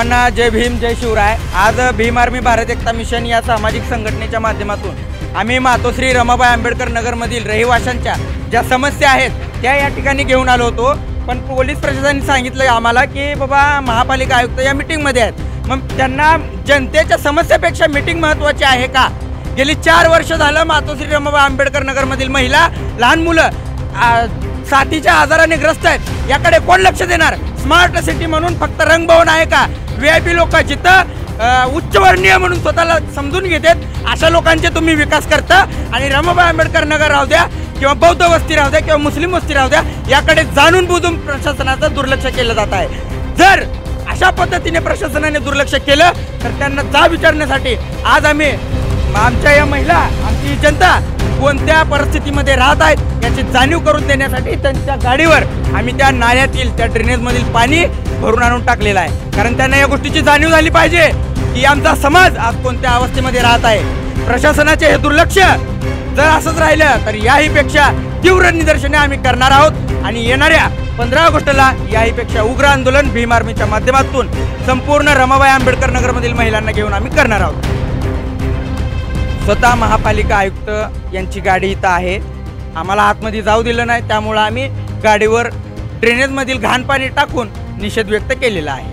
सर्वांना जय भीम जय शिवराय। आज भीम आर्मी भारत एकता मिशन या सामाजिक संघटनेच्या माध्यमातून आम्ही मातोश्री रमाबाई आंबेडकर नगरमधील रहिवाशांच्या ज्या समस्या आहेत त्या या ठिकाणी घेऊन आलो होतो। पण पोलीस प्रशासनाने सांगितलं आम्हाला की बाबा महापालिका आयुक्त या मीटिंगमध्ये आहेत। मग त्यांना जनतेच्या समस्यापेक्षा मीटिंग महत्त्वाची आहे का? गेली 4 वर्ष झालं मातोश्री रमाबाई आंबेडकर नगरमधील महिला, लहान मुलं साथीच्या आजाराने ग्रस्त आहेत। याकडे कोण लक्ष देणार? स्मार्ट सिटी म्हणून फक्त रंगभवन आहे का? VIP लोक जिथं उच्चवर्णीय म्हणून स्वतःला समजून घेतात अशा लोकांचे तुम्ही विकास करता आणि रमाबाई आंबेडकर नगर राहू द्या किंवा बौद्ध वस्ती राहू द्या किंवा मुस्लिम वस्ती राहू द्या, याकडे जाणून बुजून प्रशासनाचं दुर्लक्ष केलं जात आहे। जर अशा पद्धतीने प्रशासनाने दुर्लक्ष केलं तर त्यांना जाब विचारण्यासाठी आज आम्ही आमच्या या महिला, आमची जनता कोणत्या परिस्थितीमध्ये राहत आहेत याची जाणीव करून देण्यासाठी त्यांच्या गाडीवर आम्ही त्या नाल्यातील त्या ड्रेनेजमधील पाणी भरून आणून टाकलेलं आहे। कारण त्यांना या गोष्टीची जाणीव झाली पाहिजे की आमचा समाज आज कोणत्या अवस्थेमध्ये राहत आहे। प्रशासनाचे हे दुर्लक्ष जर असंच राहिलं तर याहीपेक्षा तीव्र निदर्शने आम्ही करणार आहोत आणि येणाऱ्या 15 ऑगस्टला याहीपेक्षा उग्र आंदोलन भीम आर्मीच्या माध्यमातून संपूर्ण रमाबाई आंबेडकर नगरमधील महिलांना घेऊन आम्ही करणार आहोत। स्वतः महापालिका आयुक्त यांची गाडी इथं आहे, आम्हाला आतमध्ये जाऊ दिलं नाही, त्यामुळे आम्ही गाडीवर ड्रेनेजमधील घाण पाणी टाकून निषेध व्यक्त केलेला आहे।